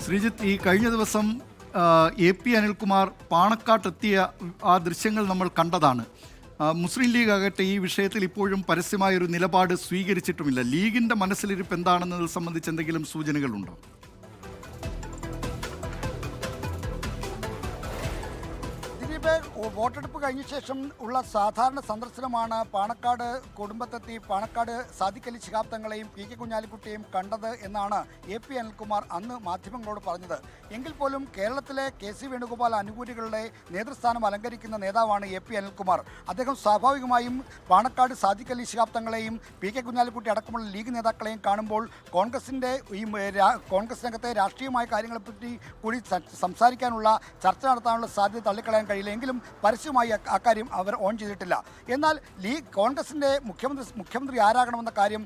ശ്രീജിത്ത്, ഈ കഴിഞ്ഞ ദിവസം AP അനിൽകുമാർ പാണക്കാട്ടെത്തിയ ആ ദൃശ്യങ്ങൾ നമ്മൾ കണ്ടതാണ്. മുസ്ലിം ലീഗ് ആകട്ടെ ഈ വിഷയത്തിൽ ഇപ്പോഴും പരസ്യമായൊരു നിലപാട് സ്വീകരിച്ചിട്ടുമില്ല. ലീഗിൻ്റെ മനസ്സിലിരിപ്പ് എന്താണെന്നത് സംബന്ധിച്ച് എന്തെങ്കിലും സൂചനകളുണ്ടോ? വോട്ടെടുപ്പ് കഴിഞ്ഞ ശേഷം ഉള്ള സാധാരണ സന്ദർശനമാണ് പാണക്കാട് കുടുംബത്തെത്തി പാണക്കാട് സാദിഖ് അലി ശിഹാബ് തങ്ങളെയും PK കുഞ്ഞാലിക്കുട്ടിയെയും കണ്ടത് എന്നാണ് AP അനിൽകുമാർ അന്ന് മാധ്യമങ്ങളോട് പറഞ്ഞത്. എങ്കിൽ പോലും കേരളത്തിലെ KC വേണുഗോപാൽ അനുകൂലികളുടെ നേതൃസ്ഥാനം അലങ്കരിക്കുന്ന നേതാവാണ് AP അനിൽകുമാർ. അദ്ദേഹം സ്വാഭാവികമായും പാണക്കാട് സാദിഖ് അലി ശിഹാബ് തങ്ങളെയും PK കുഞ്ഞാലിക്കുട്ടി അടക്കമുള്ള ലീഗ് നേതാക്കളെയും കാണുമ്പോൾ കോൺഗ്രസിനകത്തെ രാഷ്ട്രീയമായ കാര്യങ്ങളെപ്പറ്റി കൂടി സംസാരിക്കാനുള്ള ചർച്ച നടത്താനുള്ള സാധ്യത തള്ളിക്കളയാൻ കഴിയില്ല. എങ്കിലും പരസ്യമായി അക്കാര്യം അവർ ഓൺ ചെയ്തിട്ടില്ല. എന്നാൽ കോൺഗ്രസിൻ്റെ മുഖ്യമന്ത്രി ആരാകണമെന്ന കാര്യം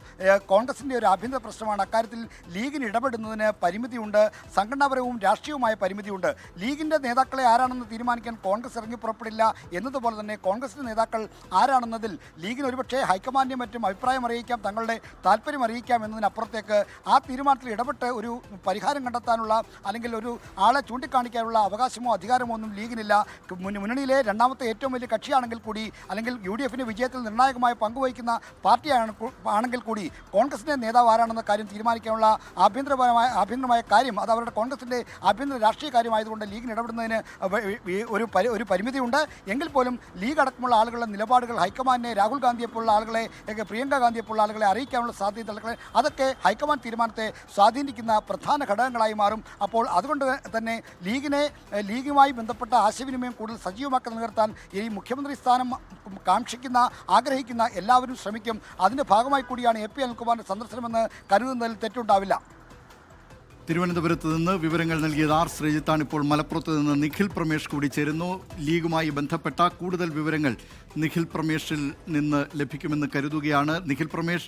കോൺഗ്രസിൻ്റെ ഒരു ആഭ്യന്തര പ്രശ്നമാണ്. അക്കാര്യത്തിൽ ലീഗിന് ഇടപെടുന്നതിന് പരിമിതിയുണ്ട്, സംഘടനാപരവും രാഷ്ട്രീയവുമായ പരിമിതിയുണ്ട്. ലീഗിൻ്റെ നേതാക്കളെ ആരാണെന്ന് തീരുമാനിക്കാൻ കോൺഗ്രസ് ഇറങ്ങി പുറപ്പെടില്ല എന്നതുപോലെ തന്നെ കോൺഗ്രസിൻ്റെ നേതാക്കൾ ആരാണെന്നതിൽ ലീഗിന് ഒരുപക്ഷെ ഹൈക്കമാൻഡിനും മറ്റും അഭിപ്രായം അറിയിക്കാം, തങ്ങളുടെ താല്പര്യം അറിയിക്കാം എന്നതിനപ്പുറത്തേക്ക് ആ തീരുമാനത്തിൽ ഇടപെട്ട് ഒരു പരിഹാരം കണ്ടെത്താനുള്ള അല്ലെങ്കിൽ ഒരു ആളെ ചൂണ്ടിക്കാണിക്കാനുള്ള അവകാശമോ അധികാരമോ ഒന്നും ലീഗിനില്ല. മുന്നണിയിലെ രണ്ടാമത്തെ ഏറ്റവും വലിയ കക്ഷിയാണെങ്കിൽ കൂടി അല്ലെങ്കിൽ UDFിൻ്റെ വിജയത്തിൽ നിർണായകമായ പങ്കുവഹിക്കുന്ന പാർട്ടിയാണെങ്കിൽ കൂടി കോൺഗ്രസിൻ്റെ നേതാവ് ആരാണെന്ന കാര്യം തീരുമാനിക്കാനുള്ള ആഭ്യന്തരമായ കാര്യം അത് അവരുടെ കോൺഗ്രസിൻ്റെ ആഭ്യന്തര രാഷ്ട്രീയ കാര്യമായതുകൊണ്ട് ലീഗിന് ഇടപെടുന്നതിന് ഒരു പരിമിതിയുണ്ട്. എങ്കിൽ പോലും ലീഗ് അടക്കമുള്ള ആളുകളുടെ നിലപാടുകൾ ഹൈക്കമാൻഡിനെ, രാഹുൽ ഗാന്ധിയെപ്പോലുള്ള ആളുകളെ, പ്രിയങ്ക ഗാന്ധിയെപ്പോലുള്ള ആളുകളെ അറിയിക്കാനുള്ള സാധ്യത അതൊക്കെ ഹൈക്കമാൻഡ് തീരുമാനത്തെ സ്വാധീനിക്കുന്ന പ്രധാന ഘടകങ്ങളായി മാറും. അപ്പോൾ അതുകൊണ്ട് തന്നെ ലീഗുമായി ബന്ധപ്പെട്ട ആശയവിനിമയം കൂടുതൽ സജീവമാക്കി നിലനിർത്താൻ ഈ മുഖ്യമന്ത്രി സ്ഥാനം ആഗ്രഹിക്കുന്ന എല്ലാവരും ശ്രമിക്കും. അതിൻ്റെ ഭാഗമായി കൂടിയാണ് AP അനിൽകുമാറിൻ്റെ സന്ദർശനമെന്ന് കരുതുന്നതിൽ തെറ്റുണ്ടാവില്ല. തിരുവനന്തപുരത്ത് നിന്ന് വിവരങ്ങൾ നൽകിയത് R. ശ്രീജിത്താണ്. ഇപ്പോൾ മലപ്പുറത്ത് നിന്ന് നിഖിൽ പ്രമേഷ് കൂടി ചേരുന്നു. ലീഗുമായി ബന്ധപ്പെട്ട കൂടുതൽ വിവരങ്ങൾ നിഖിൽ പ്രമേഷിൽ നിന്ന് ലഭിക്കുമെന്ന് കരുതുകയാണ്. നിഖിൽ പ്രമേഷ്,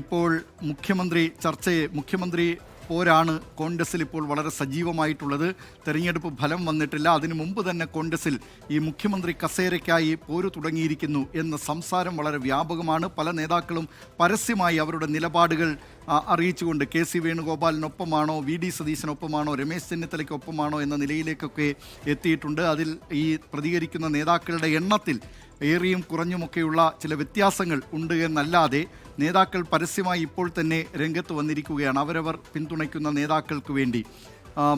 ഇപ്പോൾ മുഖ്യമന്ത്രി പോരാണ് കോൺഗ്രസിൽ ഇപ്പോൾ വളരെ സജീവമായിട്ടുള്ളത്. തെരഞ്ഞെടുപ്പ് ഫലം വന്നിട്ടില്ല, അതിനു മുമ്പ് തന്നെ കോൺഗ്രസിൽ ഈ മുഖ്യമന്ത്രി കസേരയ്ക്കായി പോരു തുടങ്ങിയിരിക്കുന്നു എന്ന സംസാരം വളരെ വ്യാപകമാണ്. പല നേതാക്കളും പരസ്യമായി അവരുടെ നിലപാടുകൾ അറിയിച്ചുകൊണ്ട് KC വേണുഗോപാലിനൊപ്പമാണോ, VD സതീശനൊപ്പമാണോ, രമേശ് ചെന്നിത്തലയ്ക്കൊപ്പമാണോ എന്ന നിലയിലേക്കൊക്കെ എത്തിയിട്ടുണ്ട്. അതിൽ ഈ പ്രതികരിക്കുന്ന നേതാക്കളുടെ എണ്ണത്തിൽ ഏറിയും കുറഞ്ഞുമൊക്കെയുള്ള ചില വ്യത്യാസങ്ങൾ ഉണ്ട് എന്നല്ലാതെ നേതാക്കൾ പരസ്യമായി ഇപ്പോൾ തന്നെ രംഗത്ത് വന്നിരിക്കുകയാണ് അവരവർ പിന്തുണയ്ക്കുന്ന നേതാക്കൾക്ക് വേണ്ടി.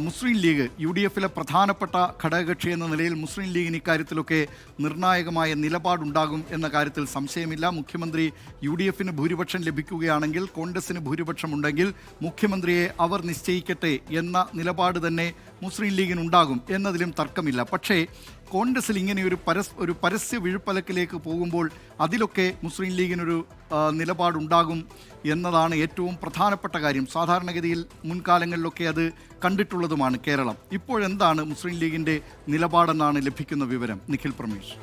മുസ്ലിം ലീഗ് UDFിലെ പ്രധാനപ്പെട്ട ഘടകകക്ഷി എന്ന നിലയിൽ മുസ്ലിം ലീഗിന് ഇക്കാര്യത്തിലൊക്കെ നിർണായകമായ നിലപാടുണ്ടാകും എന്ന കാര്യത്തിൽ സംശയമില്ല. മുഖ്യമന്ത്രി UDFിന് ഭൂരിപക്ഷം ലഭിക്കുകയാണെങ്കിൽ, കോൺഗ്രസിന് ഭൂരിപക്ഷമുണ്ടെങ്കിൽ മുഖ്യമന്ത്രിയെ അവർ നിശ്ചയിക്കട്ടെ എന്ന നിലപാട് തന്നെ മുസ്ലിം ലീഗിനുണ്ടാകും എന്നതിലും തർക്കമില്ല. പക്ഷേ കോൺഗ്രസിൽ ഇങ്ങനെ ഒരു പരസ്യ വിഴുപ്പലക്കിലേക്ക് പോകുമ്പോൾ അതിലൊക്കെ മുസ്ലിം ലീഗിനൊരു നിലപാടുണ്ടാകും എന്നതാണ് ഏറ്റവും പ്രധാനപ്പെട്ട കാര്യം. സാധാരണഗതിയിൽ മുൻകാലങ്ങളിലൊക്കെ അത് കണ്ടിട്ടുള്ളതുമാണ് കേരളം. ഇപ്പോഴെന്താണ് മുസ്ലിം ലീഗിൻ്റെ നിലപാടെന്നാണ് ലഭിക്കുന്ന വിവരം? നിഖിൽ പ്രമേഷ്.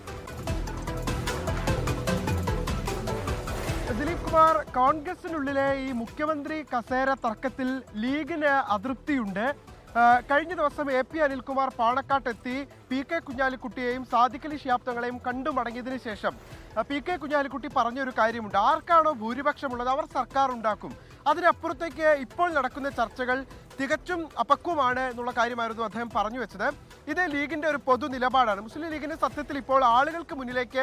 ദിലീപ് കുമാർ, കോൺഗ്രസിനുള്ളിലെ ഈ മുഖ്യമന്ത്രി കസേര തർക്കത്തിൽ ലീഗിന് അതൃപ്തിയുണ്ട്. കഴിഞ്ഞ ദിവസം AP അനിൽകുമാർ പാണക്കാട്ടെത്തി PK കുഞ്ഞാലിക്കുട്ടിയെയും സാദിഖ് അലി ശിഹാബ് തങ്ങളെയും കണ്ടു മടങ്ങിയതിനു ശേഷം PK കുഞ്ഞാലിക്കുട്ടി പറഞ്ഞൊരു കാര്യമുണ്ട്: ആർക്കാണോ ഭൂരിപക്ഷമുള്ളത് അവർ സർക്കാർ ഉണ്ടാക്കും. അതിനപ്പുറത്തേക്ക് ഇപ്പോൾ നടക്കുന്ന ചർച്ചകൾ തികച്ചും അപക്വമാണ് എന്നുള്ള കാര്യമായിരുന്നു അദ്ദേഹം പറഞ്ഞു വെച്ചത്. ഇത് ലീഗിൻ്റെ ഒരു പൊതു നിലപാടാണ്. മുസ്ലിം ലീഗിൻ്റെ സത്യത്തിൽ ഇപ്പോൾ ആളുകൾക്ക് മുന്നിലേക്ക്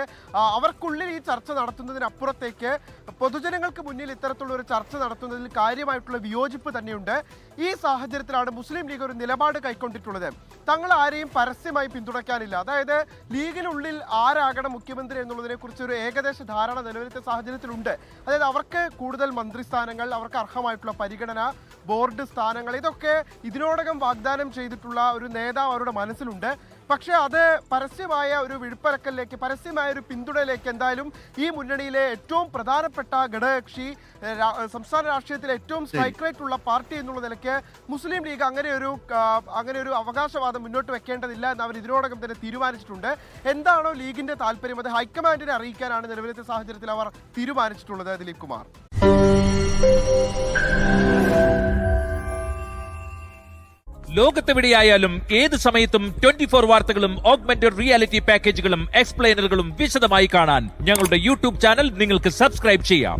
അവർക്കുള്ളിൽ ഈ ചർച്ച നടത്തുന്നതിനപ്പുറത്തേക്ക് പൊതുജനങ്ങൾക്ക് മുന്നിൽ ഇത്തരത്തിലുള്ള ഒരു ചർച്ച നടത്തുന്നതിൽ കാര്യമായിട്ടുള്ള വിയോജിപ്പ് തന്നെയുണ്ട്. ഈ സാഹചര്യത്തിലാണ് മുസ്ലിം ലീഗ് ഒരു നിലപാട് കൈക്കൊണ്ടിട്ടുള്ളത്. തങ്ങൾ ആരെയും പരസ്യമായി പിന്തുണയ്ക്കാനില്ല. അതായത് ലീഗിനുള്ളിൽ ആരാകണം മുഖ്യമന്ത്രി എന്നുള്ളതിനെ കുറിച്ച് ഒരു ഏകദേശ ധാരണ നിലവിലത്തെ സാഹചര്യത്തിലുണ്ട്. അതായത് അവർക്ക് കൂടുതൽ മന്ത്രിസ്ഥാനങ്ങൾ, അവർക്ക് അർഹമായിട്ടുള്ള പരിഗണന, ബോർഡ് സ്ഥാനങ്ങൾ, ഇതൊക്കെ ഇതിനോടകം വാഗ്ദാനം ചെയ്തിട്ടുള്ള ഒരു നേതാവ് അവരുടെ മനസ്സിലുണ്ട്. പക്ഷേ അത് പരസ്യമായ ഒരു വിഴുപ്പലക്കലിലേക്ക്, പരസ്യമായ ഒരു പിന്തുണയിലേക്ക് എന്തായാലും ഈ മുന്നണിയിലെ ഏറ്റവും പ്രധാനപ്പെട്ട ഘടകകക്ഷി, സംസ്ഥാന രാഷ്ട്രീയത്തിലെ ഏറ്റവും സ്ട്രൈക്ക് റേറ്റ് ഉള്ള പാർട്ടി എന്നുള്ള നിലയ്ക്ക് മുസ്ലിം ലീഗ് അങ്ങനെ ഒരു അവകാശവാദം മുന്നോട്ട് വെക്കേണ്ടതില്ല എന്ന് അവർ ഇതിനോടകം തന്നെ തീരുമാനിച്ചിട്ടുണ്ട്. എന്താണോ ലീഗിന്റെ താല്പര്യം അത് ഹൈക്കമാൻഡിനെ അറിയിക്കാനാണ് നിലവിലത്തെ സാഹചര്യത്തിൽ അവർ തീരുമാനിച്ചിട്ടുള്ളത്. ദിലീപ് കുമാർ. ലോകത്തെവിടെയായാലും ഏത് സമയത്തും 24 വാർത്തകളും ഓഗ്മെന്റഡ് റിയാലിറ്റി പാക്കേജുകളും എക്സ്പ്ലെയിനറുകളും വിശദമായി കാണാൻ ഞങ്ങളുടെ YouTube ചാനൽ നിങ്ങൾക്ക് സബ്സ്ക്രൈബ് ചെയ്യാം.